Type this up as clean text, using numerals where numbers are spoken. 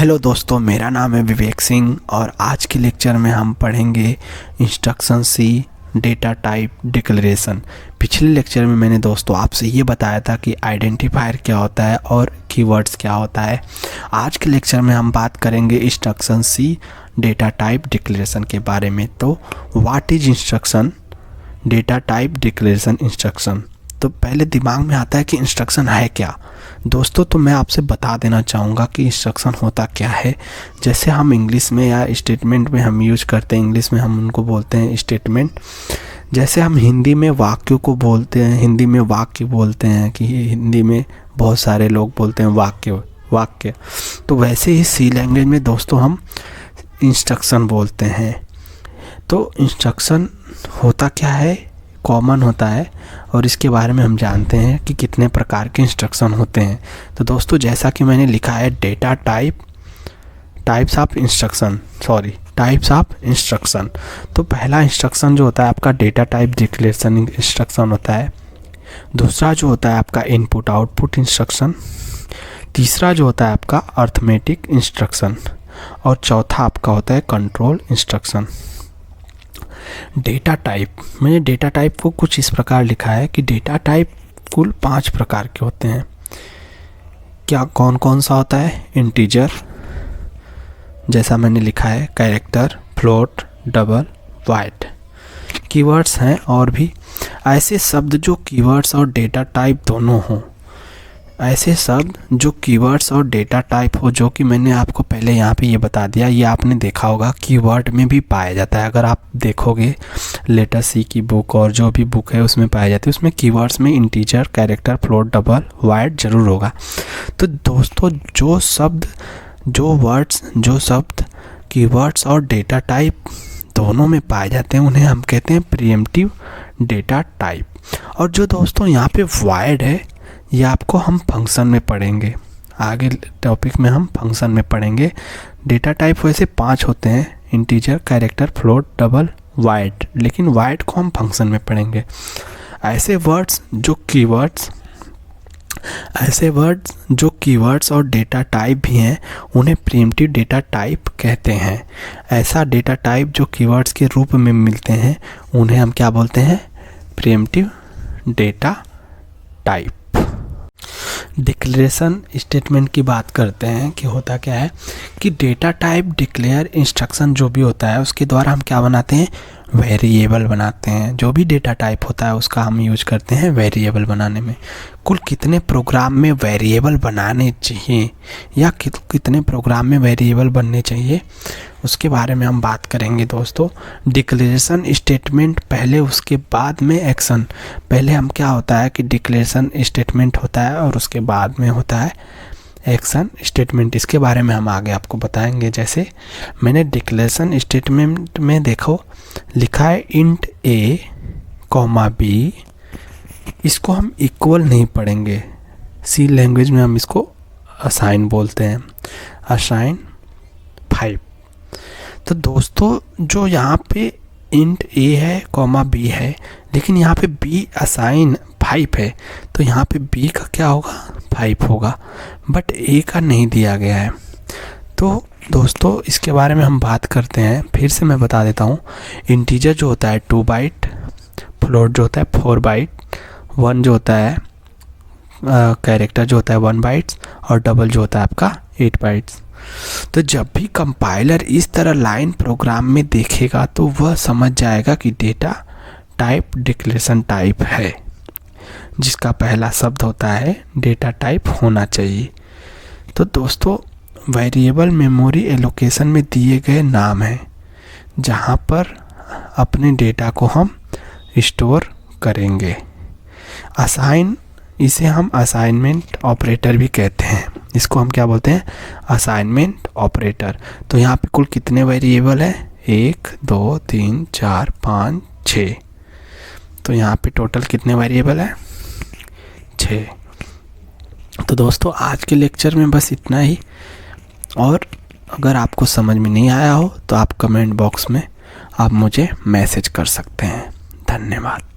Hello दोस्तों, मेरा नाम है विवेक सिंह और आज के लेक्चर में हम पढ़ेंगे इंस्ट्रक्शन सी डेटा टाइप डिक्लेरेशन। पिछले लेक्चर में मैंने दोस्तों आपसे ये बताया था कि आइडेंटिफायर क्या होता है और कीवर्ड्स क्या होता है। आज के लेक्चर में हम बात करेंगे इंस्ट्रक्शन सी डेटा टाइप डिक्लेरेशन के बारे में। तो what is instruction data type declaration instruction. तो पहले दिमाग में आता है कि इंस्ट्रक्शन है क्या दोस्तों। तो मैं आपसे बता देना चाहूँगा कि इंस्ट्रक्शन होता क्या है। जैसे हम इंग्लिश में या स्टेटमेंट में हम यूज करते हैं, इंग्लिश में हम उनको बोलते हैं स्टेटमेंट। जैसे हम हिंदी में वाक्यों को बोलते हैं, हिंदी में वाक्य बोलते हैं कि हिंदी में बहुत सारे लोग बोलते हैं वाक्य। तो वैसे ही सी लैंग्वेज में दोस्तों हम इंस्ट्रक्शन बोलते हैं। तो इंस्ट्रक्शन होता क्या है, कॉमन होता है और इसके बारे में हम जानते हैं कि कितने प्रकार के इंस्ट्रक्शन होते हैं। तो दोस्तों जैसा कि मैंने लिखा है डेटा टाइप्स ऑफ इंस्ट्रक्शन। तो पहला इंस्ट्रक्शन जो होता है आपका डेटा टाइप डिक्लेरेशन इंस्ट्रक्शन होता है। दूसरा जो होता है आपका इनपुट आउटपुट इंस्ट्रक्शन। तीसरा जो होता है आपका अर्थमेटिक इंस्ट्रक्शन और चौथा आपका होता है कंट्रोल इंस्ट्रक्शन। डेटा टाइप, मैंने डेटा टाइप को कुछ इस प्रकार लिखा है कि डेटा टाइप कुल 5 प्रकार के होते हैं। क्या कौन कौन सा होता है? इंटीजर, जैसा मैंने लिखा है, character, float, double, white. Keywords हैं और भी ऐसे शब्द जो कीवर्ड्स और डेटा टाइप दोनों हों। ऐसे शब्द जो कीवर्ड्स और डेटा टाइप हो, जो कि मैंने आपको पहले यहाँ पे ये बता दिया। ये आपने देखा होगा कीवर्ड में भी पाया जाता है। अगर आप देखोगे लेटर सी की बुक और जो भी बुक है उसमें पाया जाता है, उसमें कीवर्ड्स में integer, character, float, double, wide जरूर होगा। तो दोस्तों जो शब्द कीवर्ड्स और डेटा टाइप दोनों में पाए जाते हैं उन्हें हम कहते हैं प्रीएम्प्टिव डेटा टाइप। और जो दोस्तों यहाँ पे वाइड है, ये आपको हम फंक्शन में पढ़ेंगे, आगे टॉपिक में हम फंक्शन में पढ़ेंगे। डेटा टाइप वैसे 5 होते हैं, integer, character, float, double, wide, लेकिन वाइड को हम फंक्शन में पढ़ेंगे। ऐसे वर्ड्स जो कीवर्ड्स और डेटा टाइप भी हैं उन्हें प्रीएम्प्टिव डेटा टाइप कहते हैं। ऐसा डेटा टाइप जो कीवर्ड्स के रूप में मिलते हैं उन्हें हम क्या बोलते हैं? Pre-emptive data type. Declaration statement की बात करते हैं कि होता क्या है कि डेटा टाइप डिक्लेयर इंस्ट्रक्शन जो भी होता है उसके द्वारा हम क्या बनाते हैं? वेरिएबल बनाते हैं। जो भी डेटा टाइप होता है उसका हम यूज करते हैं वेरिएबल बनाने में। कुल कितने प्रोग्राम में वेरिएबल बनाने चाहिए या कितने प्रोग्राम में वेरिएबल बनने चाहिए उसके बारे में हम बात करेंगे दोस्तों। डिक्लेरेशन स्टेटमेंट पहले, उसके बाद में एक्शन। पहले हम क्या होता है कि डिक्लेरेशन स्टेटमेंट होता है और उसके बाद में होता है एक्शन स्टेटमेंट। इसके बारे में हम आगे आपको बताएंगे। जैसे मैंने डिक्लेरेशन स्टेटमेंट में देखो लिखा है इंट a, b। इसको हम इक्वल नहीं पढ़ेंगे, सी लैंग्वेज में हम इसको असाइन बोलते हैं, असाइन 5। तो दोस्तों जो यहाँ पे इंट a है, b है, लेकिन यहाँ पे b असाइन 5 है, तो यहाँ पे b का क्या होगा? 5 होगा, बट a का नहीं दिया गया है। तो दोस्तों इसके बारे में हम बात करते हैं। फिर से मैं बता देता हूँ। इंटीजर जो होता है 2 बाइट, फ्लोट जो होता है 4 बाइट, 1 जो होता है कैरेक्टर जो होता है 1 बाइट्स और डबल जो होता है आपका 8 बाइट्स। तो जब भी कंपाइलर इस तरह लाइन प्रोग्राम में देखेगा तो वह समझ जाएगा कि डेटा टाइप डिक्लेरेशन टाइप है, जिसका पहला शब्द होता है डेटा टाइप होना चाहिए। तो दोस्तों वेरिएबल मेमोरी एलोकेशन में दिए गए नाम हैं जहाँ पर अपने डेटा को हम स्टोर करेंगे। असाइन, इसे हम असाइनमेंट ऑपरेटर भी कहते हैं। इसको हम क्या बोलते हैं? Assignment operator. तो यहाँ पे कुल कितने वेरिएबल हैं? 1 2 3 4 5 6। तो यहाँ पे टोटल कितने वेरिएबल हैं? 6। तो दोस्तों आज के लेक्चर में बस इतना ही। और अगर आपको समझ में नहीं आया हो तो आप कमेंट बॉक्स में आप मुझे मैसेज कर सकते हैं। धन्यवाद।